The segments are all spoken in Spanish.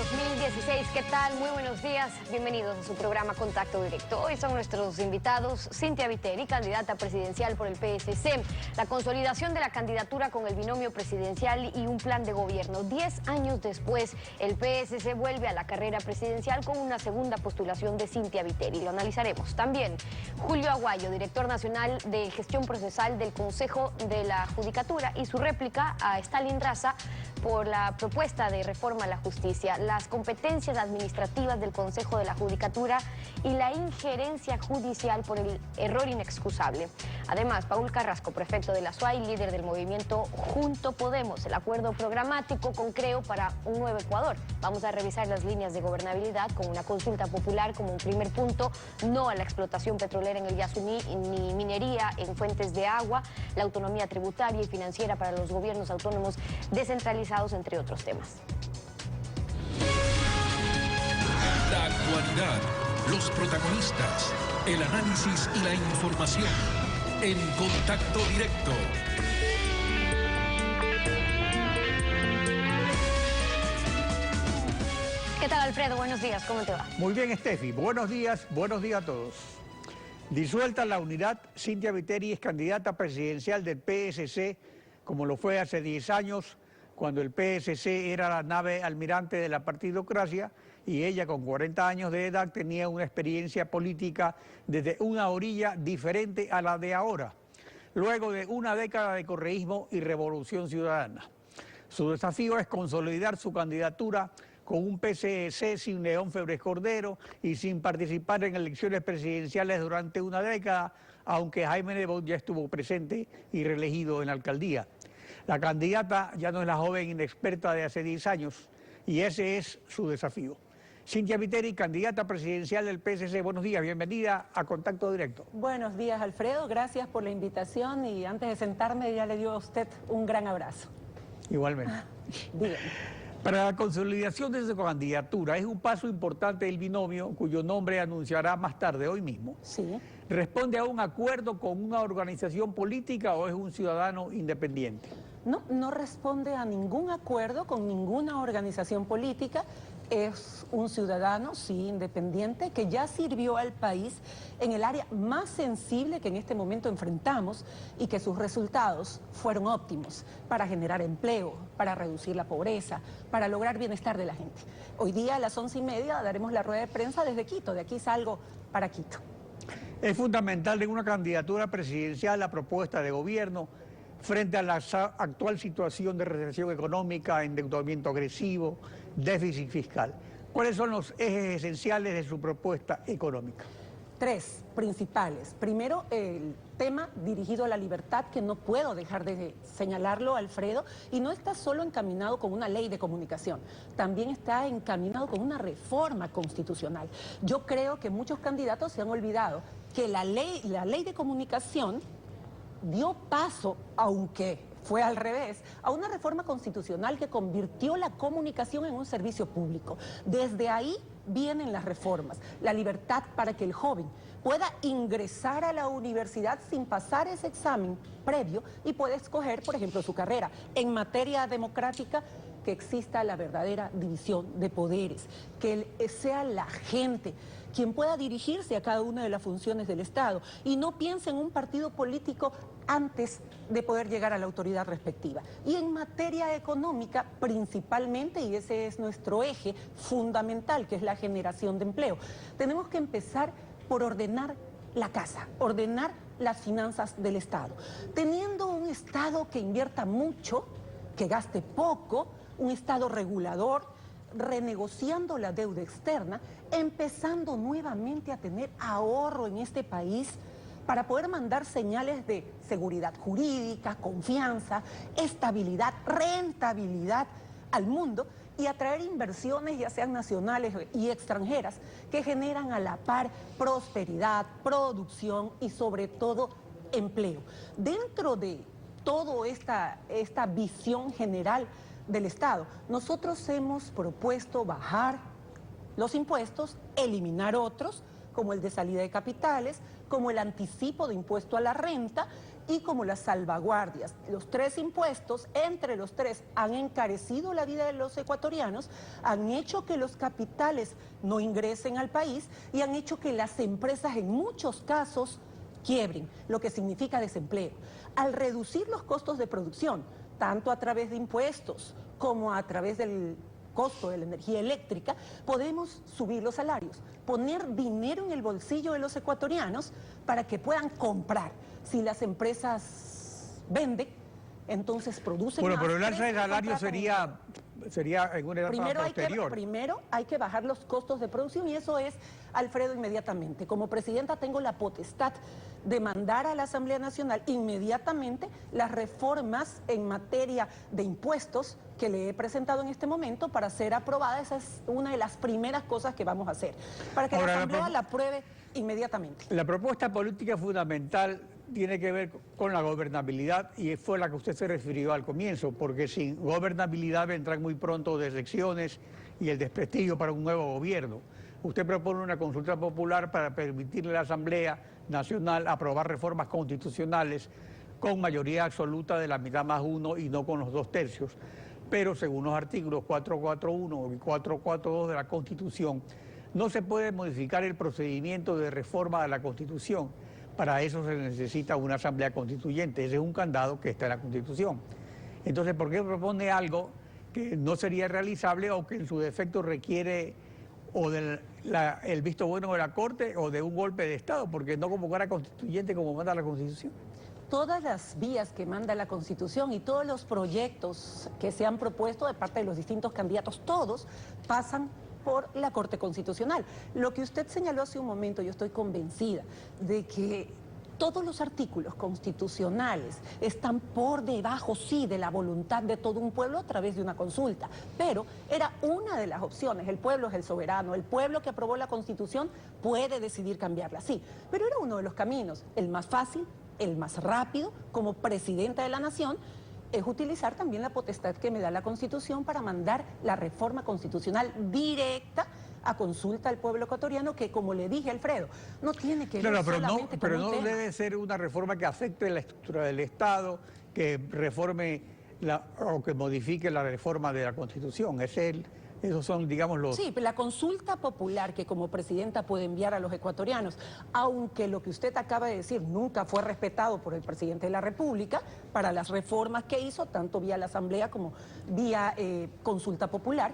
2016. ¿Qué tal? Muy buenos días. Bienvenidos a su programa Contacto Directo. Hoy son nuestros invitados Cynthia Viteri, candidata presidencial por el PSC, la consolidación de la candidatura con el binomio presidencial y un plan de gobierno. 10 años después, el PSC vuelve a la carrera presidencial con una segunda postulación de Cynthia Viteri. Lo analizaremos. También Julio Aguayo, director nacional de gestión procesal del Consejo de la Judicatura, y su réplica a Stalin Raza por la propuesta de reforma a la justicia, las competencias administrativas del Consejo de la Judicatura y la injerencia judicial por el error inexcusable. Además, Paul Carrasco, prefecto de la SUAY, líder del movimiento Junto Podemos, el acuerdo programático con Creo para un nuevo Ecuador. Vamos a revisar las líneas de gobernabilidad con una consulta popular como un primer punto, no a la explotación petrolera en el Yasuní ni minería en fuentes de agua, la autonomía tributaria y financiera para los gobiernos autónomos descentralizados, entre otros temas. La actualidad, los protagonistas, el análisis y la información en Contacto Directo. ¿Qué tal, Alfredo? Buenos días, ¿cómo te va? Muy bien, Steffi. Buenos días a todos. Disuelta la unidad, Cynthia Viteri es candidata presidencial del PSC, como lo fue hace 10 años, cuando el PSC era la nave almirante de la partidocracia y ella con 40 años de edad tenía una experiencia política desde una orilla diferente a la de ahora, luego de una década de correísmo y revolución ciudadana. Su desafío es consolidar su candidatura con un PSC sin León Febres Cordero y sin participar en elecciones presidenciales durante una década, aunque Jaime Nebot ya estuvo presente y reelegido en la alcaldía. La candidata ya no es la joven inexperta de hace 10 años y ese es su desafío. Cynthia Viteri, candidata presidencial del PSC, buenos días, bienvenida a Contacto Directo. Buenos días, Alfredo, gracias por la invitación y antes de sentarme ya le dio a usted un gran abrazo. Igualmente. Dígame. Para la consolidación de su candidatura es un paso importante el binomio, cuyo nombre anunciará más tarde, hoy mismo. Sí. ¿Responde a un acuerdo con una organización política o es un ciudadano independiente? No responde a ningún acuerdo con ninguna organización política. Es un ciudadano, sí, independiente, que ya sirvió al país en el área más sensible que en este momento enfrentamos y que sus resultados fueron óptimos para generar empleo, para reducir la pobreza, para lograr bienestar de la gente. Hoy día a las 11:30 daremos la rueda de prensa desde Quito, de aquí salgo para Quito. Es fundamental en una candidatura presidencial la propuesta de gobierno frente a la actual situación de recesión económica, endeudamiento agresivo, déficit fiscal. ¿Cuáles son los ejes esenciales de su propuesta económica? 3 principales. Primero, el tema dirigido a la libertad, que no puedo dejar de señalarlo, Alfredo, y no está solo encaminado con una ley de comunicación, también está encaminado con una reforma constitucional. Yo creo que muchos candidatos se han olvidado que la ley de comunicación dio paso, aunque fue al revés, a una reforma constitucional que convirtió la comunicación en un servicio público. Desde ahí vienen las reformas, la libertad para que el joven pueda ingresar a la universidad sin pasar ese examen previo y pueda escoger, por ejemplo, su carrera. En materia democrática, que exista la verdadera división de poderes, que sea la gente quien pueda dirigirse a cada una de las funciones del Estado y no piense en un partido político antes de poder llegar a la autoridad respectiva. Y en materia económica, principalmente, y ese es nuestro eje fundamental, que es la generación de empleo, tenemos que empezar por ordenar la casa, ordenar las finanzas del Estado. Teniendo un Estado que invierta mucho, que gaste poco, un Estado regulador, renegociando la deuda externa, empezando nuevamente a tener ahorro en este país para poder mandar señales de seguridad jurídica, confianza, estabilidad, rentabilidad al mundo y atraer inversiones, ya sean nacionales y extranjeras, que generan a la par prosperidad, producción y sobre todo empleo. Dentro de toda esta visión general del Estado, nosotros hemos propuesto bajar los impuestos, eliminar otros, como el de salida de capitales, como el anticipo de impuesto a la renta y como las salvaguardias. Los tres impuestos, entre los tres, han encarecido la vida de los ecuatorianos, han hecho que los capitales no ingresen al país y han hecho que las empresas en muchos casos quiebren, lo que significa desempleo. Al reducir los costos de producción, tanto a través de impuestos como a través del costo de la energía eléctrica, podemos subir los salarios, poner dinero en el bolsillo de los ecuatorianos para que puedan comprar. Si las empresas venden, entonces producen Bueno, más. pero el alza de salario sería en una etapa posterior. Primero hay que bajar los costos de producción y eso es, Alfredo, inmediatamente. Como presidenta tengo la potestad de mandar a la Asamblea Nacional inmediatamente las reformas en materia de impuestos que le he presentado en este momento para ser aprobada. Esa es una de las primeras cosas que vamos a hacer, para que la Asamblea la apruebe inmediatamente. La propuesta política fundamental tiene que ver con la gobernabilidad y fue la que usted se refirió al comienzo, porque sin gobernabilidad vendrán muy pronto decepciones y el desprestigio para un nuevo gobierno. Usted propone una consulta popular para permitirle a la Asamblea Nacional aprobar reformas constitucionales con mayoría absoluta de la mitad más uno y no con los 2/3, pero según los artículos 441 y 442 de la Constitución, no se puede modificar el procedimiento de reforma de la Constitución. Para eso se necesita una asamblea constituyente. Ese es un candado que está en la Constitución. Entonces, ¿por qué propone algo que no sería realizable o que en su defecto requiere o del el visto bueno de la Corte o de un golpe de Estado? Porque no convocar a constituyente como manda la Constitución. Todas las vías que manda la Constitución y todos los proyectos que se han propuesto de parte de los distintos candidatos, todos pasan por la Corte Constitucional. Lo que usted señaló hace un momento, yo estoy convencida de que todos los artículos constitucionales están por debajo, sí, de la voluntad de todo un pueblo a través de una consulta, pero era una de las opciones. El pueblo es el soberano, el pueblo que aprobó la Constitución puede decidir cambiarla, sí, pero era uno de los caminos, el más fácil, el más rápido, como presidenta de la nación, es utilizar también la potestad que me da la Constitución para mandar la reforma constitucional directa a consulta al pueblo ecuatoriano, que, como le dije, Alfredo, no tiene que ver solamente con un tema. Debe ser una reforma que afecte la estructura del Estado, que reforme o que modifique la reforma de la Constitución. Esos son, digamos, los... Sí, la consulta popular que como presidenta puede enviar a los ecuatorianos, aunque lo que usted acaba de decir nunca fue respetado por el presidente de la República para las reformas que hizo, tanto vía la Asamblea como vía consulta popular,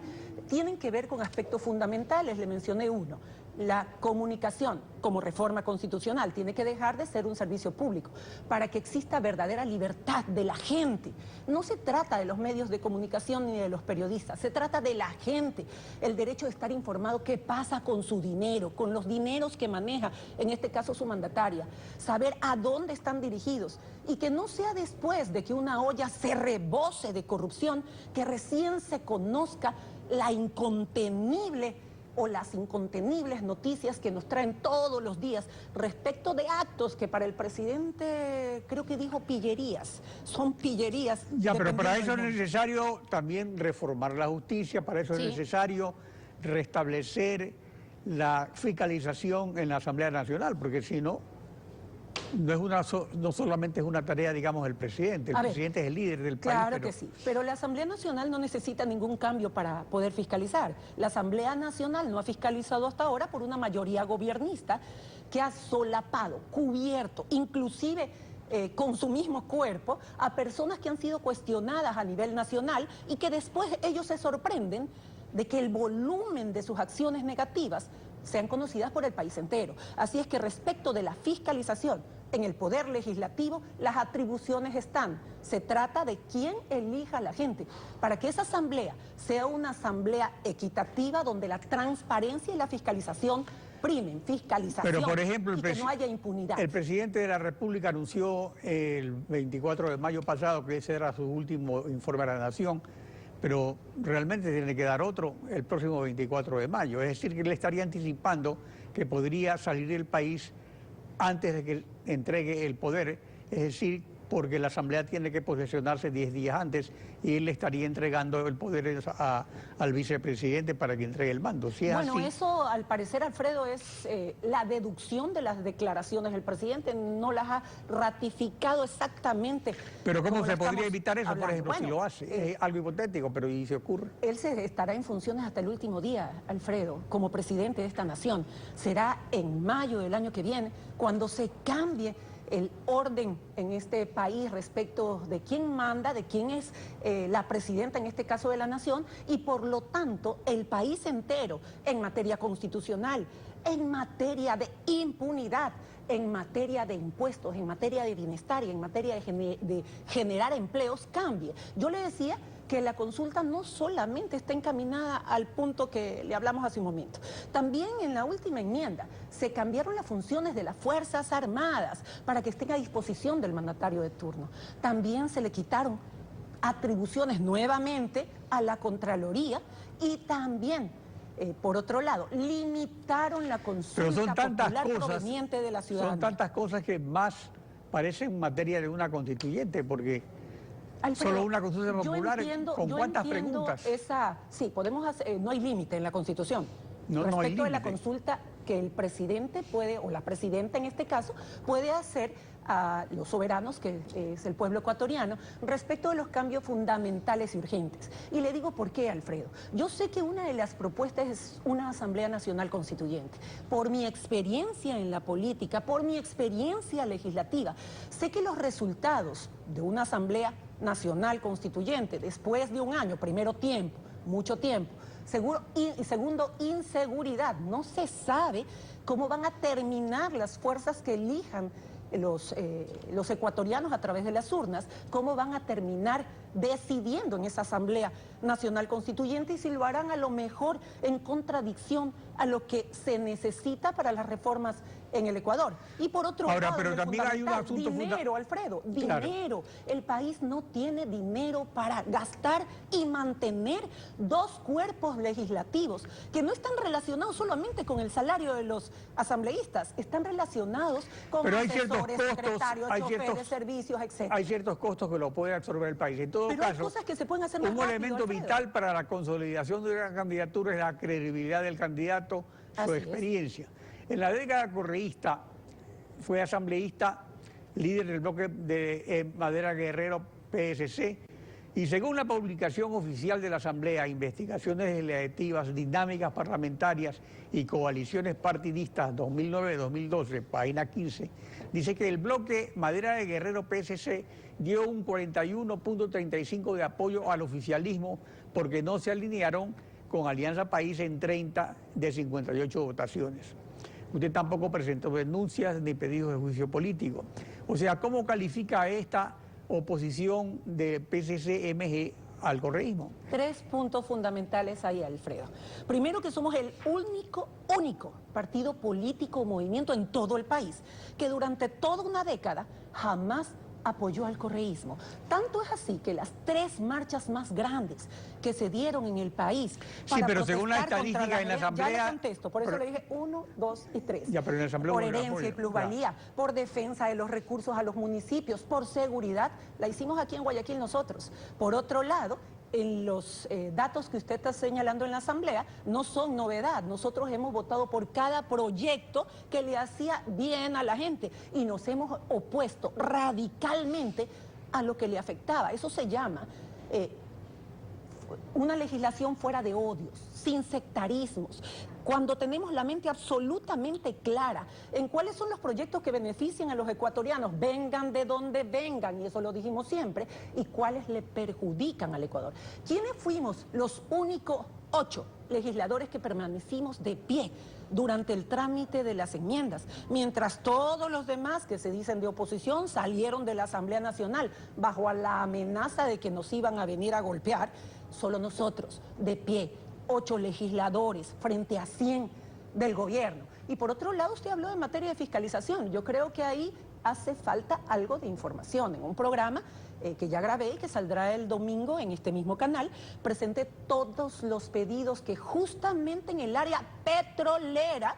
tienen que ver con aspectos fundamentales. Le mencioné uno. La comunicación como reforma constitucional tiene que dejar de ser un servicio público para que exista verdadera libertad de la gente. No se trata de los medios de comunicación ni de los periodistas, se trata de la gente, el derecho de estar informado qué pasa con su dinero, con los dineros que maneja, en este caso su mandataria, saber a dónde están dirigidos y que no sea después de que una olla se rebose de corrupción, que recién se conozca la incontenible o las incontenibles noticias que nos traen todos los días respecto de actos que para el presidente creo que dijo pillerías, son pillerías. Ya, pero para eso es necesario también reformar la justicia, para eso es necesario restablecer la fiscalización en la Asamblea Nacional, porque si no, no solamente es una tarea, digamos, del presidente. El presidente es el líder del país. Claro que sí, pero la Asamblea Nacional no necesita ningún cambio para poder fiscalizar. La Asamblea Nacional no ha fiscalizado hasta ahora por una mayoría gobiernista que ha solapado, cubierto, inclusive con su mismo cuerpo, a personas que han sido cuestionadas a nivel nacional y que después ellos se sorprenden de que el volumen de sus acciones negativas sean conocidas por el país entero. Así es que respecto de la fiscalización en el Poder Legislativo, las atribuciones están. Se trata de quién elija a la gente, para que esa asamblea sea una asamblea equitativa donde la transparencia y la fiscalización primen, fiscalización. Pero, por ejemplo, y que no haya impunidad. El presidente de la República anunció el 24 de mayo pasado que ese era su último informe a la Nación, pero realmente tiene que dar otro el próximo 24 de mayo. Es decir, que le estaría anticipando que podría salir del país antes de que entregue el poder. Es decir, porque la Asamblea tiene que posesionarse 10 días antes y él le estaría entregando el poder al vicepresidente para que entregue el mando. Si es bueno, así, eso al parecer, Alfredo, es la deducción de las declaraciones. El presidente no las ha ratificado exactamente. pero ¿cómo como se la podría estamos evitar eso, por hablando? ejemplo, si Bueno, lo hace? Es algo hipotético, pero ¿y se ocurre? él estará en funciones hasta el último día, Alfredo, como presidente de esta nación. Será en mayo del año que viene cuando se cambie el orden en este país respecto de quién manda, de quién es la presidenta, en este caso de la nación, y por lo tanto el país entero en materia constitucional, en materia de impunidad, en materia de impuestos, en materia de bienestar y en materia de generar empleos cambie. Yo le decía que la consulta no solamente está encaminada al punto que le hablamos hace un momento. También en la última enmienda se cambiaron las funciones de las Fuerzas Armadas para que estén a disposición del mandatario de turno. También se le quitaron atribuciones nuevamente a la Contraloría y también, por otro lado, limitaron la Pero consulta son tantas popular cosas, proveniente de la ciudadanía. son tantas cosas que más parecen materia de una constituyente, porque Alfredo, solo una consulta popular, ¿con cuántas entiendo preguntas? Sí, podemos hacer, no hay límite en la Constitución. No hay Respecto de la límite. consulta que el presidente puede, o la presidenta en este caso, puede hacer a los soberanos, que es el pueblo ecuatoriano, respecto de los cambios fundamentales y urgentes. Y le digo por qué, Alfredo. Yo sé que una de las propuestas es una Asamblea Nacional Constituyente. Por mi experiencia en la política, por mi experiencia legislativa, sé que los resultados de una Asamblea Nacional Constituyente, después de un año, primero tiempo, mucho tiempo, y segundo, inseguridad. No se sabe cómo van a terminar las fuerzas que elijan los ecuatorianos a través de las urnas, cómo van a terminar decidiendo en esa Asamblea Nacional Constituyente y si lo harán a lo mejor en contradicción a lo que se necesita para las reformas en el Ecuador. Y por otro Ahora, lado, pero también hay un asunto dinero, Alfredo, Claro. dinero. El país no tiene dinero para gastar y mantener dos cuerpos legislativos que no están relacionados solamente con el salario de los asambleístas, están relacionados con Pero hay ciertos asesores, costos, secretarios, hay choferes, ciertos- servicios, etc. Hay ciertos costos que lo puede absorber el país. En todo Pero hay caso, cosas que se pueden hacer más un rápido, elemento Alfredo. vital para la consolidación de una candidatura es la credibilidad del candidato, Así su es. experiencia. En la década correísta fue asambleísta, líder del bloque de Madera Guerrero PSC, y según la publicación oficial de la Asamblea, Investigaciones Legislativas, Dinámicas Parlamentarias y Coaliciones Partidistas 2009-2012, página 15, dice que el bloque Madera de Guerrero PSC dio un 41.35 de apoyo al oficialismo porque no se alinearon con Alianza País en 30 de 58 votaciones. Usted tampoco presentó denuncias ni pedidos de juicio político. O sea, ¿cómo califica esta oposición de PSC-MG al correísmo? 3 puntos fundamentales ahí, Alfredo. Primero, que somos el único partido político o movimiento en todo el país que durante toda una década jamás apoyó al correísmo. Tanto es así que las 3 marchas más grandes que se dieron en el país Sí, pero según la protestar contra estadística en la Asamblea... Ya le contesto, por eso pero- le dije 1, 2 y 3. Ya, pero en la Asamblea Por hubo el herencia y apoyo, plusvalía, por defensa de los recursos a los municipios, por seguridad, la hicimos aquí en Guayaquil nosotros. Por otro lado, en los datos que usted está señalando en la Asamblea no son novedad. Nosotros hemos votado por cada proyecto que le hacía bien a la gente y nos hemos opuesto radicalmente a lo que le afectaba. Eso se llama una legislación fuera de odios, sin sectarismos, cuando tenemos la mente absolutamente clara en cuáles son los proyectos que benefician a los ecuatorianos, vengan de donde vengan, y eso lo dijimos siempre, y cuáles le perjudican al Ecuador. ¿Quiénes fuimos los únicos 8 legisladores que permanecimos de pie durante el trámite de las enmiendas, mientras todos los demás que se dicen de oposición salieron de la Asamblea Nacional bajo la amenaza de que nos iban a venir a golpear? Solo nosotros, de pie, 8 legisladores frente a 100 del gobierno. Y por otro lado, usted habló de materia de fiscalización. Yo creo que ahí hace falta algo de información. En un programa que ya grabé y que saldrá el domingo en este mismo canal, presenté todos los pedidos que justamente en el área petrolera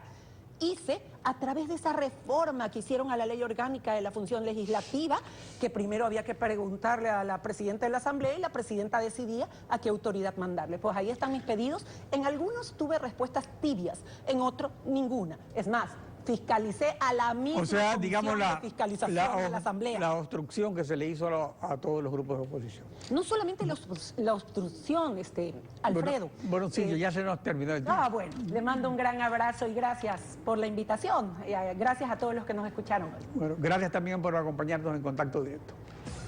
hice a través de esa reforma que hicieron a la ley orgánica de la función legislativa, que primero había que preguntarle a la presidenta de la Asamblea y la presidenta decidía a qué autoridad mandarle. Pues ahí están mis pedidos. En algunos tuve respuestas tibias, en otros ninguna. Es más, fiscalicé a la misma comisión de fiscalización de la Asamblea. La obstrucción que se le hizo a todos los grupos de oposición. No solamente la obstrucción, Alfredo. Bueno, sí, ya se nos terminó el tiempo. Bueno, le mando un gran abrazo y gracias por la invitación. Gracias a todos los que nos escucharon hoy. Bueno, gracias también por acompañarnos en Contacto Directo.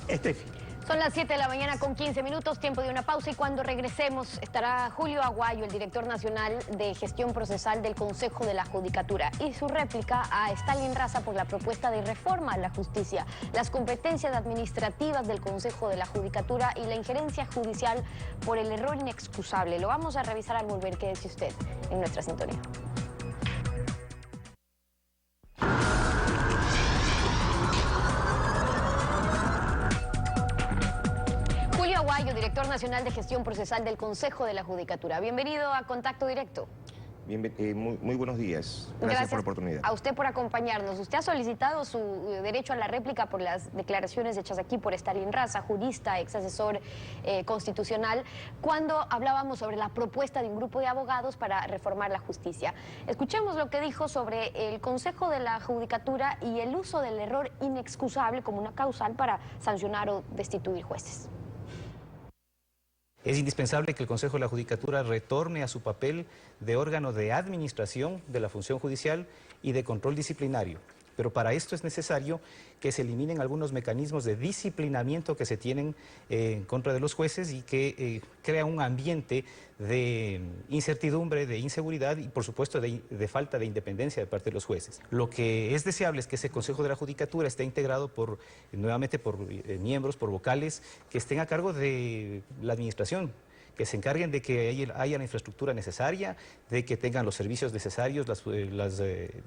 Estefi. Son las 7 de la mañana con 15 minutos, tiempo de una pausa, y cuando regresemos estará Julio Aguayo, el director nacional de gestión procesal del Consejo de la Judicatura, y su réplica a Stalin Raza por la propuesta de reforma a la justicia, las competencias administrativas del Consejo de la Judicatura y la injerencia judicial por el error inexcusable. Lo vamos a revisar al volver. Quédese usted en nuestra sintonía. Julio Aguayo, director nacional de gestión procesal del Consejo de la Judicatura. Bienvenido a Contacto Directo. Muy buenos días. Gracias por la oportunidad. A usted por acompañarnos. Usted ha solicitado su derecho a la réplica por las declaraciones hechas aquí por Stalin Raza, jurista, ex asesor constitucional, cuando hablábamos sobre la propuesta de un grupo de abogados para reformar la justicia. Escuchemos lo que dijo sobre el Consejo de la Judicatura y el uso del error inexcusable como una causal para sancionar o destituir jueces. Es indispensable que el Consejo de la Judicatura retorne a su papel de órgano de administración de la función judicial y de control disciplinario. Pero para esto es necesario que se eliminen algunos mecanismos de disciplinamiento que se tienen en contra de los jueces y que crea un ambiente de incertidumbre, de inseguridad y por supuesto de falta de independencia de parte de los jueces. Lo que es deseable es que ese Consejo de la Judicatura esté integrado nuevamente por miembros, por vocales que estén a cargo de la administración, que se encarguen de que haya la infraestructura necesaria, de que tengan los servicios necesarios, las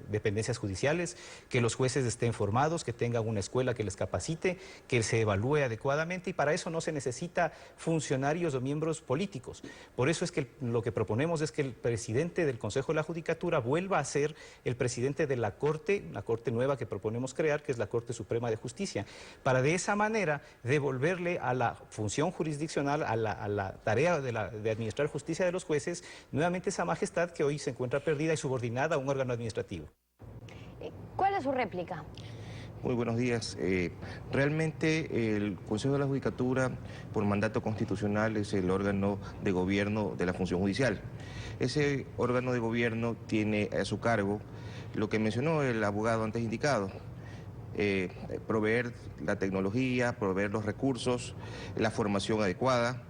dependencias judiciales, que los jueces estén formados, que tengan una escuela que les capacite, que se evalúe adecuadamente, y para eso no se necesita funcionarios o miembros políticos. Por eso es que lo que proponemos es que el presidente del Consejo de la Judicatura vuelva a ser el presidente de la Corte nueva que proponemos crear, que es la Corte Suprema de Justicia, para de esa manera devolverle a la función jurisdiccional, a la tarea de administrar justicia de los jueces, nuevamente esa majestad que hoy se encuentra perdida y subordinada a un órgano administrativo. ¿Cuál es su réplica? Muy buenos días. Realmente el Consejo de la Judicatura, por mandato constitucional, es el órgano de gobierno de la función judicial. Ese órgano de gobierno tiene a su cargo lo que mencionó el abogado antes indicado: proveer la tecnología, proveer los recursos, la formación adecuada,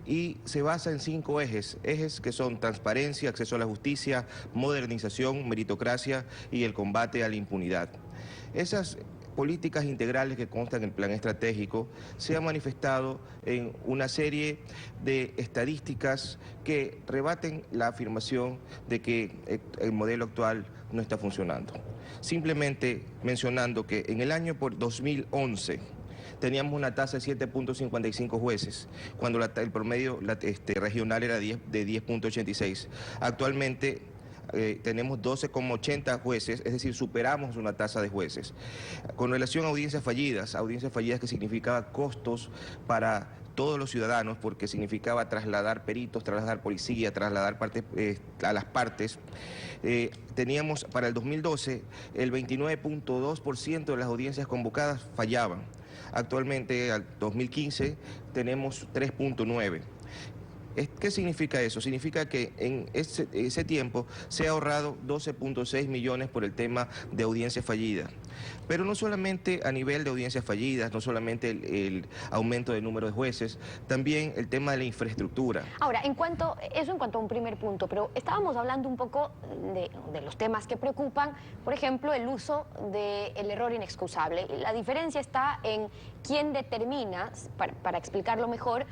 y se basa en 5 ejes que son transparencia, acceso a la justicia, modernización, meritocracia y el combate a la impunidad. Esas políticas integrales que constan en el plan estratégico se han manifestado en una serie de estadísticas que rebaten la afirmación de que el modelo actual no está funcionando. Simplemente mencionando que en el año 2011 teníamos una tasa de 7.55 jueces, cuando el promedio regional era de 10.86. Actualmente tenemos 12,80 jueces, es decir, superamos una tasa de jueces. Con relación a audiencias fallidas que significaba costos para todos los ciudadanos, porque significaba trasladar peritos, trasladar policía, trasladar a las partes, teníamos para el 2012 el 29.2% de las audiencias convocadas fallaban. Actualmente, al 2015, tenemos 3.9%. ¿Qué significa eso? Significa que en ese tiempo se ha ahorrado 12.6 millones por el tema de audiencias fallidas. Pero no solamente a nivel de audiencias fallidas, no solamente el aumento del número de jueces, también el tema de la infraestructura. Ahora, en cuanto a un primer punto, pero estábamos hablando un poco de los temas que preocupan, por ejemplo, el uso del error inexcusable. La diferencia está en quién determina, para explicarlo mejor,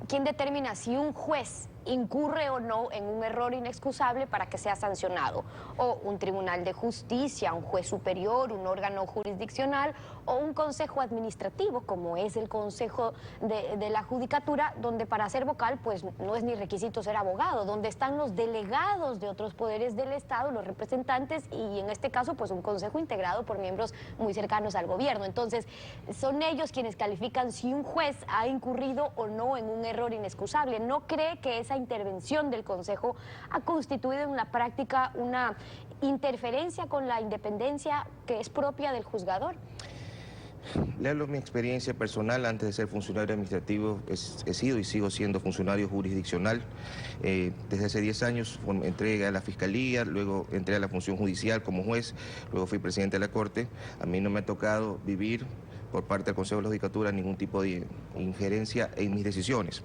quién determina si un juez incurre o no en un error inexcusable para que sea sancionado, o un tribunal de justicia, un juez superior, un órgano jurisdiccional o un consejo administrativo, como es el consejo de la judicatura, donde para ser vocal pues no es ni requisito ser abogado, donde están los delegados de otros poderes del Estado, los representantes, y en este caso pues un consejo integrado por miembros muy cercanos al gobierno. Entonces son ellos quienes califican si un juez ha incurrido o no en un error inexcusable. ¿No cree que esa intervención del consejo ha constituido en la práctica una interferencia con la independencia que es propia del juzgador? Le hablo de mi experiencia personal. Antes de ser funcionario administrativo, he sido y sigo siendo funcionario jurisdiccional. Desde hace 10 años entré a la Fiscalía, luego entré a la función judicial como juez, luego fui presidente de la Corte. A mí no me ha tocado vivir por parte del Consejo de la Judicatura ningún tipo de injerencia en mis decisiones.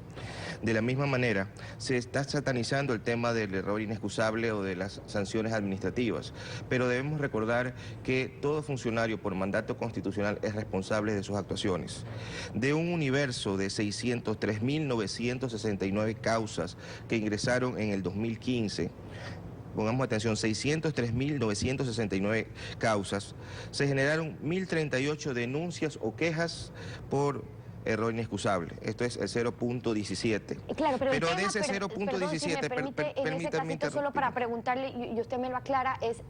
De la misma manera, se está satanizando el tema del error inexcusable o de las sanciones administrativas, pero debemos recordar que todo funcionario por mandato constitucional es responsable de sus actuaciones. De un universo de 603.969 causas que ingresaron en el 2015, pongamos atención, 603.969 causas, se generaron 1.038 denuncias o quejas por error inexcusable. Esto es el 0.17. Claro, pero de ese 0.17, permítame solo para preguntarle, y usted me lo aclara, es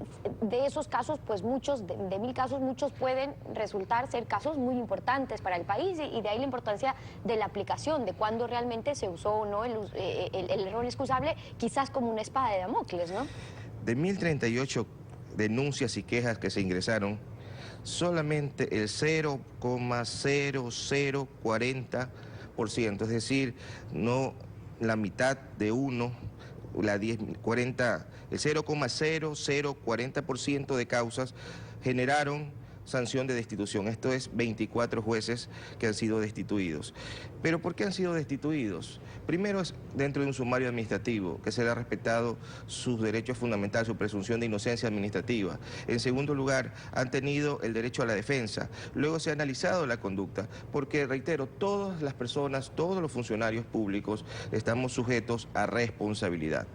de esos casos, pues muchos, de 1.000 casos, muchos pueden resultar ser casos muy importantes para el país, y de ahí la importancia de la aplicación, de cuándo realmente se usó o no el error inexcusable, quizás como una espada de Damocles, ¿no? De 1.038 denuncias y quejas que se ingresaron, solamente el 0,0040%, es decir, no la mitad de uno, el 0,0040% de causas generaron sanción de destitución. Esto es 24 jueces que han sido destituidos. ¿Pero por qué han sido destituidos? Primero, es dentro de un sumario administrativo, que se le ha respetado sus derechos fundamentales, su presunción de inocencia administrativa. En segundo lugar, han tenido el derecho a la defensa. Luego se ha analizado la conducta, porque, reitero, todas las personas, todos los funcionarios públicos estamos sujetos a responsabilidad.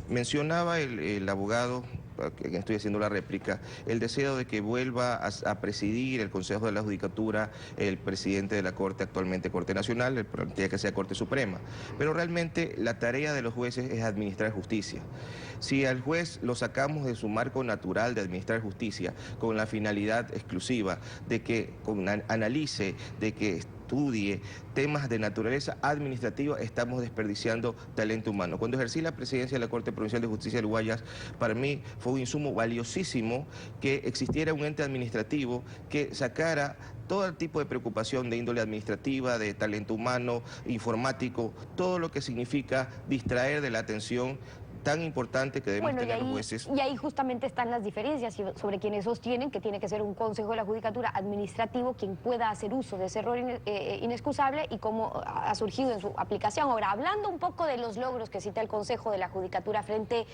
Mencionaba el abogado, a quien estoy haciendo la réplica, el deseo de que vuelva a presidir el Consejo de la Judicatura el presidente de la Corte, actualmente Corte Nacional, el plantea que sea Corte Suprema. Pero realmente la tarea de los jueces es administrar justicia. Si al juez lo sacamos de su marco natural de administrar justicia con la finalidad exclusiva de que analice, de que estudie temas de naturaleza administrativa, estamos desperdiciando talento humano. Cuando ejercí la presidencia de la Corte Provincial de Justicia del Guayas, para mí fue un insumo valiosísimo que existiera un ente administrativo que sacara todo tipo de preocupación de índole administrativa, de talento humano, informático, todo lo que significa distraer de la atención tan importante que deben tener los jueces. Y ahí justamente están las diferencias sobre quienes sostienen que tiene que ser un Consejo de la Judicatura administrativo quien pueda hacer uso de ese error inexcusable y cómo ha surgido en su aplicación. Ahora, hablando un poco de los logros que cita el Consejo de la Judicatura frente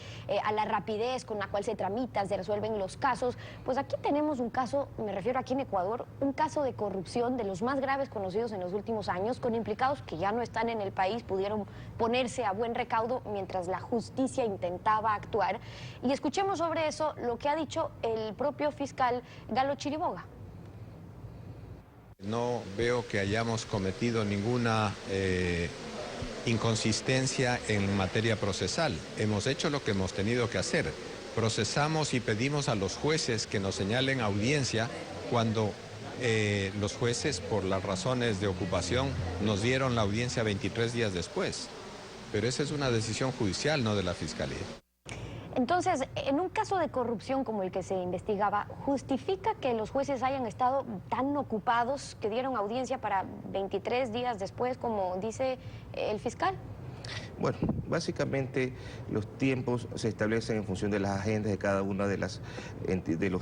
a la rapidez con la cual se tramitan, se resuelven los casos, pues aquí tenemos un caso, me refiero aquí en Ecuador, un caso de corrupción de los más graves conocidos en los últimos años, con implicados que ya no están en el país, pudieron ponerse a buen recaudo mientras la justicia intentaba actuar. Y escuchemos sobre eso lo que ha dicho el propio fiscal Galo Chiriboga. No veo que hayamos cometido ninguna inconsistencia en materia procesal. Hemos hecho lo que hemos tenido que hacer. Procesamos y pedimos a los jueces que nos señalen audiencia cuando los jueces, por las razones de ocupación, nos dieron la audiencia 23 días después. Pero esa es una decisión judicial, no de la Fiscalía. Entonces, en un caso de corrupción como el que se investigaba, ¿justifica que los jueces hayan estado tan ocupados que dieron audiencia para 23 días después, como dice el fiscal? Bueno, básicamente los tiempos se establecen en función de las agendas de cada una de los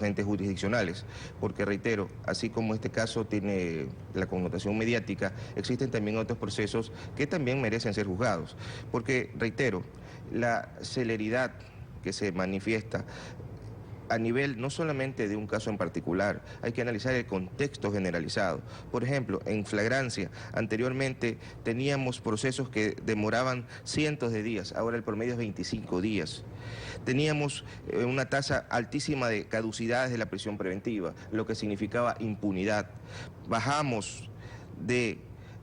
entes jurisdiccionales, porque reitero, así como este caso tiene la connotación mediática, existen también otros procesos que también merecen ser juzgados, porque reitero, la celeridad que se manifiesta a nivel no solamente de un caso en particular, hay que analizar el contexto generalizado. Por ejemplo, en flagrancia, anteriormente teníamos procesos que demoraban cientos de días, ahora el promedio es 25 días. Teníamos una tasa altísima de caducidades de la prisión preventiva, lo que significaba impunidad. Bajamos de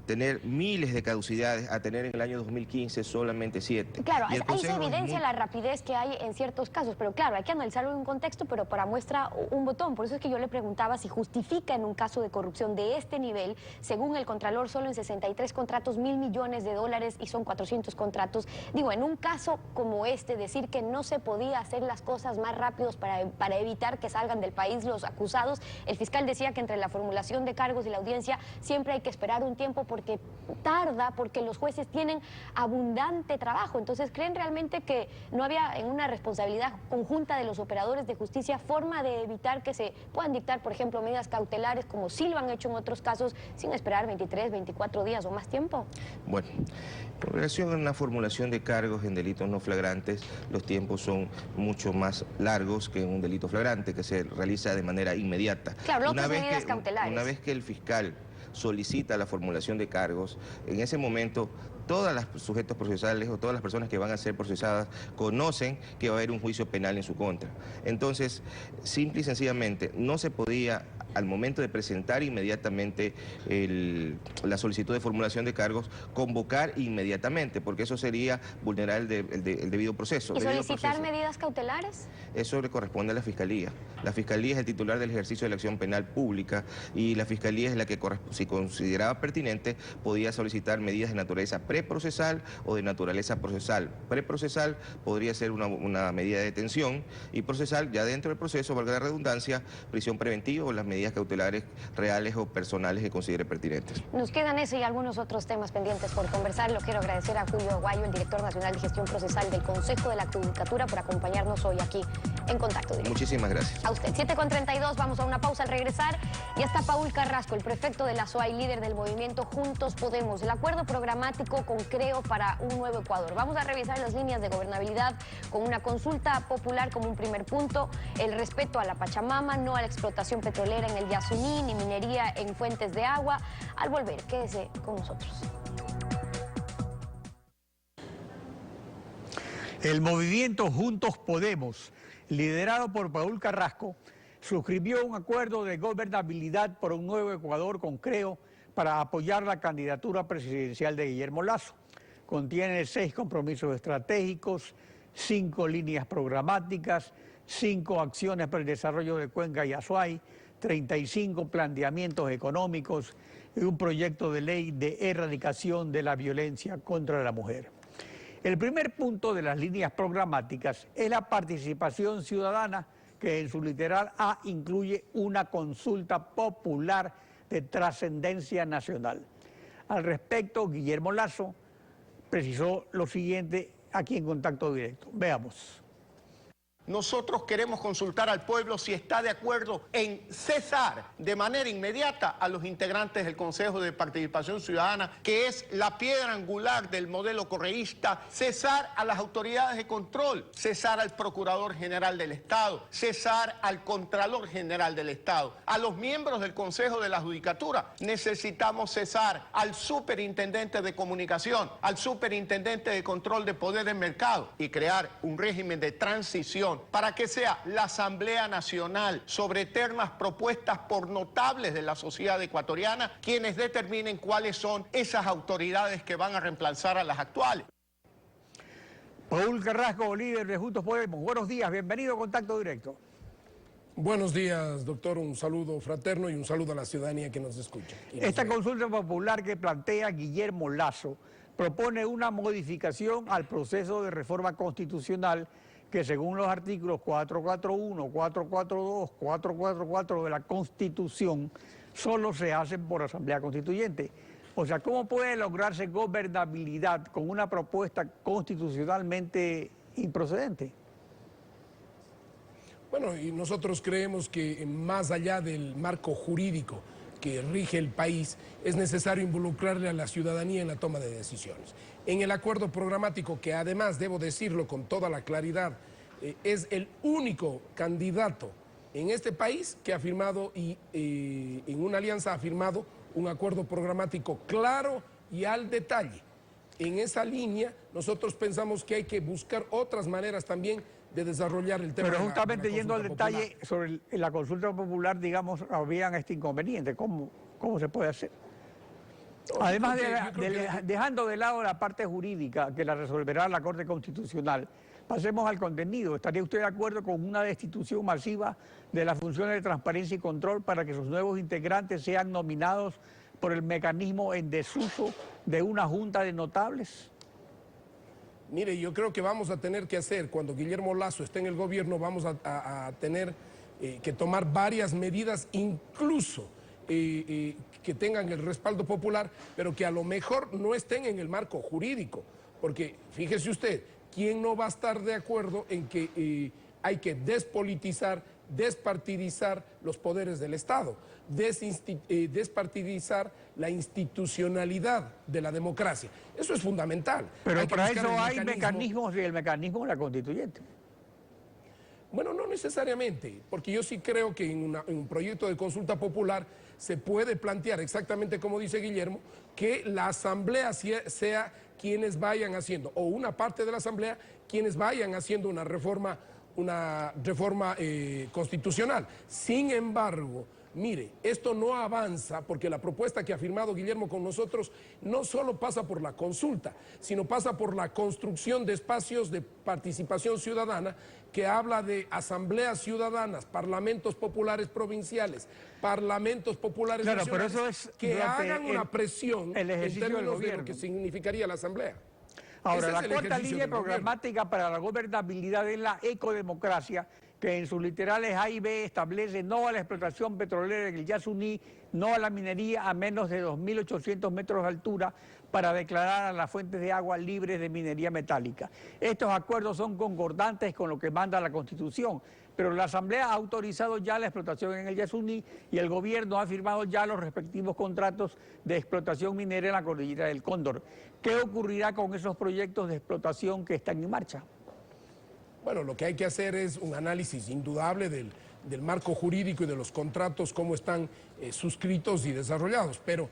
tener miles de caducidades a tener en el año 2015 solamente 7. Claro, ahí se evidencia la rapidez que hay en ciertos casos, pero claro, hay que analizarlo en un contexto, pero para muestra un botón. Por eso es que yo le preguntaba si justifica en un caso de corrupción de este nivel, según el Contralor, solo en 63 contratos, $1.000 millones y son 400 contratos. Digo, en un caso como este, decir que no se podía hacer las cosas más rápidos para evitar que salgan del país los acusados. El fiscal decía que entre la formulación de cargos y la audiencia siempre hay que esperar un tiempo porque tarda, porque los jueces tienen abundante trabajo. Entonces, ¿creen realmente que no había en una responsabilidad conjunta de los operadores de justicia forma de evitar que se puedan dictar, por ejemplo, medidas cautelares como sí lo han hecho en otros casos sin esperar 23, 24 días o más tiempo? Bueno, en relación a una formulación de cargos en delitos no flagrantes, los tiempos son mucho más largos que en un delito flagrante que se realiza de manera inmediata. Claro, otras medidas cautelares. Una vez que el fiscal solicita la formulación de cargos, en ese momento todos los sujetos procesales o todas las personas que van a ser procesadas conocen que va a haber un juicio penal en su contra. Entonces, simple y sencillamente, no se podía, al momento de presentar inmediatamente la solicitud de formulación de cargos, convocar inmediatamente, porque eso sería vulnerar el debido proceso. ¿Y solicitar medidas cautelares? Eso le corresponde a la Fiscalía. La Fiscalía es el titular del ejercicio de la acción penal pública y la Fiscalía es la que, si consideraba pertinente, podía solicitar medidas de naturaleza preprocesal o de naturaleza procesal. Preprocesal podría ser una medida de detención y procesal, ya dentro del proceso, valga la redundancia, prisión preventiva o las medidas cautelares reales o personales que considere pertinentes. Nos quedan ese y algunos otros temas pendientes por conversar. Lo quiero agradecer a Julio Aguayo, el director nacional de gestión procesal del Consejo de la Judicatura, por acompañarnos hoy aquí en Contacto Directo. Muchísimas gracias. A usted. 7:32, vamos a una pausa. Al regresar, ya está Paul Carrasco, el prefecto de la SOAI, líder del movimiento Juntos Podemos, el acuerdo programático con Creo para un nuevo Ecuador. Vamos a revisar las líneas de gobernabilidad con una consulta popular como un primer punto, el respeto a la Pachamama, no a la explotación petrolera en el Yasuní, ni minería en fuentes de agua. Al volver, quédese con nosotros. El movimiento Juntos Podemos, liderado por Paul Carrasco, suscribió un acuerdo de gobernabilidad por un nuevo Ecuador con Creo para apoyar la candidatura presidencial de Guillermo Lasso. Contiene 6 compromisos estratégicos, 5 líneas programáticas, 5 acciones para el desarrollo de Cuenca y Azuay, 35 planteamientos económicos y un proyecto de ley de erradicación de la violencia contra la mujer. El primer punto de las líneas programáticas es la participación ciudadana, que en su literal A incluye una consulta popular de trascendencia nacional. Al respecto, Guillermo Lasso precisó lo siguiente aquí en Contacto Directo. Veamos. Nosotros queremos consultar al pueblo si está de acuerdo en cesar de manera inmediata a los integrantes del Consejo de Participación Ciudadana, que es la piedra angular del modelo correísta, cesar a las autoridades de control, cesar al Procurador General del Estado, cesar al Contralor General del Estado, a los miembros del Consejo de la Judicatura. Necesitamos cesar al Superintendente de Comunicación, al Superintendente de Control de Poder del Mercado y crear un régimen de transición para que sea la Asamblea Nacional, sobre temas propuestas por notables de la sociedad ecuatoriana, quienes determinen cuáles son esas autoridades que van a reemplazar a las actuales. Paul Carrasco, líder de Juntos Podemos. Buenos días, bienvenido a Contacto Directo. Buenos días, doctor. Un saludo fraterno y un saludo a la ciudadanía que nos escucha. Esta consulta popular que plantea Guillermo Lasso propone una modificación al proceso de reforma constitucional que, según los artículos 441, 442, 444 de la Constitución, solo se hacen por Asamblea Constituyente. O sea, ¿cómo puede lograrse gobernabilidad con una propuesta constitucionalmente improcedente? Bueno, y nosotros creemos que más allá del marco jurídico que rige el país, es necesario involucrarle a la ciudadanía en la toma de decisiones. En el acuerdo programático, que además, debo decirlo con toda la claridad, es el único candidato en este país que ha firmado y en una alianza ha firmado un acuerdo programático claro y al detalle. En esa línea nosotros pensamos que hay que buscar otras maneras también de desarrollar el tema. Pero de justamente la yendo al consulta detalle popular. sobre la consulta popular, digamos, habían este inconveniente. ¿Cómo se puede hacer? No, Además, yo creo que dejando de lado la parte jurídica que la resolverá la Corte Constitucional, pasemos al contenido. ¿Estaría usted de acuerdo con una destitución masiva de las funciones de transparencia y control para que sus nuevos integrantes sean nominados por el mecanismo en desuso de una junta de notables? Mire, yo creo que vamos a tener que hacer, cuando Guillermo Lasso esté en el gobierno, vamos a tener que tomar varias medidas, incluso que tengan el respaldo popular, pero que a lo mejor no estén en el marco jurídico. Porque fíjese usted, ¿quién no va a estar de acuerdo en que hay que despolitizar, despartidizar los poderes del Estado, despartidizar la institucionalidad de la democracia? Eso es fundamental. Pero para buscar eso el hay mecanismos y el mecanismo de la constituyente. Bueno, no necesariamente, porque yo sí creo que en un proyecto de consulta popular se puede plantear, exactamente como dice Guillermo, que la asamblea sea quienes vayan haciendo, o una parte de la asamblea, quienes vayan haciendo una reforma constitucional. Sin embargo, mire, esto no avanza porque la propuesta que ha firmado Guillermo con nosotros no solo pasa por la consulta, sino pasa por la construcción de espacios de participación ciudadana que habla de asambleas ciudadanas, parlamentos populares provinciales, parlamentos populares nacionales, pero eso es que hagan una presión el en ejercicio del términos de lo gobierno. que significaría la asamblea. Ahora, Ese la es el cuarta ejercicio línea del gobierno. programática para la gobernabilidad es la ecodemocracia, que en sus literales A y B establece no a la explotación petrolera en el Yasuní, no a la minería a menos de 2.800 metros de altura, para declarar a las fuentes de agua libres de minería metálica. Estos acuerdos son concordantes con lo que manda la Constitución, pero la Asamblea ha autorizado ya la explotación en el Yasuní y el gobierno ha firmado ya los respectivos contratos de explotación minera en la cordillera del Cóndor. ¿Qué ocurrirá con esos proyectos de explotación que están en marcha? Bueno, lo que hay que hacer es un análisis indudable del marco jurídico y de los contratos, cómo están suscritos y desarrollados, pero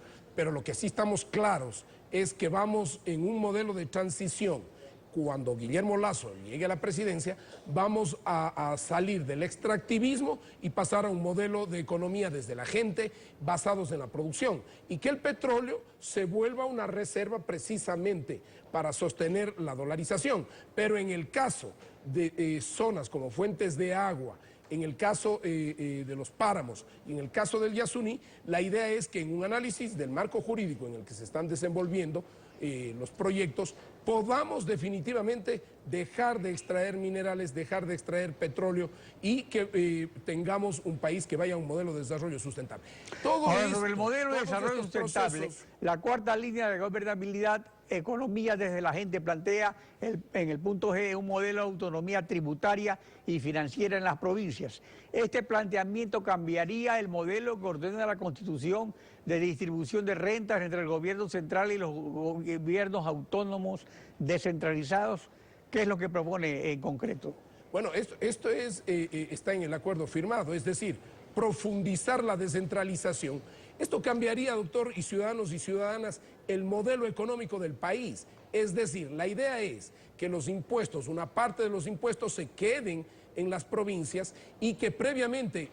lo que sí estamos claros es que vamos en un modelo de transición. Cuando Guillermo Lasso llegue a la presidencia, vamos a salir del extractivismo y pasar a un modelo de economía desde la gente, basados en la producción, y que el petróleo se vuelva una reserva precisamente para sostener la dolarización. Pero en el caso de zonas como fuentes de agua, en el caso de los páramos y en el caso del Yasuní, la idea es que en un análisis del marco jurídico en el que se están desenvolviendo los proyectos, podamos definitivamente dejar de extraer minerales, dejar de extraer petróleo y que tengamos un país que vaya a un modelo de desarrollo sustentable. Ahora, sobre el modelo de desarrollo sustentable, la cuarta línea de gobernabilidad, economía desde la gente, plantea en el punto G un modelo de autonomía tributaria y financiera en las provincias. Este planteamiento cambiaría el modelo que ordena la Constitución de distribución de rentas entre el gobierno central y los gobiernos autónomos descentralizados. ¿Qué es lo que propone en concreto? Bueno, esto está en el acuerdo firmado, es decir, profundizar la descentralización. Esto cambiaría, doctor, y ciudadanos y ciudadanas, el modelo económico del país. Es decir, la idea es que los impuestos, una parte de los impuestos se queden en las provincias y que previamente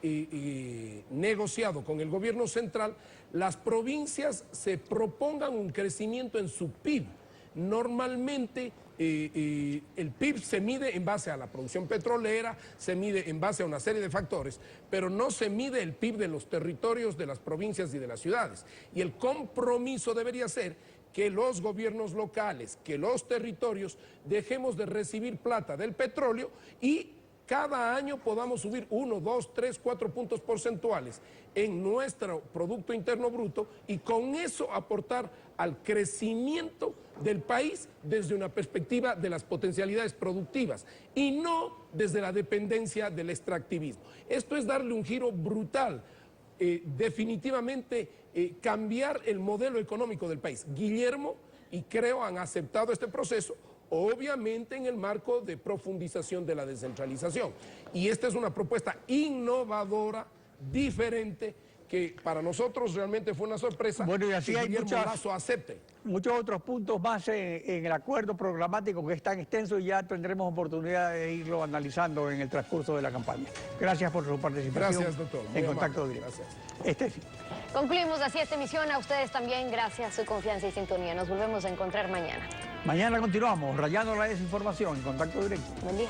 negociado con el gobierno central, las provincias se propongan un crecimiento en su PIB. Normalmente el PIB se mide en base a la producción petrolera, se mide en base a una serie de factores, pero no se mide el PIB de los territorios, de las provincias y de las ciudades. Y el compromiso debería ser que los gobiernos locales, que los territorios, dejemos de recibir plata del petróleo y cada año podamos subir 1, 2, 3, 4 puntos porcentuales en nuestro Producto Interno Bruto y con eso aportar al crecimiento del país desde una perspectiva de las potencialidades productivas y no desde la dependencia del extractivismo. Esto es darle un giro brutal, definitivamente cambiar el modelo económico del país. Guillermo, y creo, han aceptado este proceso, obviamente en el marco de profundización de la descentralización. Y esta es una propuesta innovadora, diferente, que para nosotros realmente fue una sorpresa. Bueno, y así que hay Guillermo Lasso acepte. muchos otros puntos más en el acuerdo programático que es tan extenso y ya tendremos oportunidad de irlo analizando en el transcurso de la campaña. Gracias por su participación. Gracias, doctor. Muy En Contacto amable. Directo. Gracias. Concluimos así esta emisión. A ustedes también, gracias a su confianza y sintonía. Nos volvemos a encontrar mañana. Mañana continuamos rayando la desinformación en Contacto Directo. Buen día.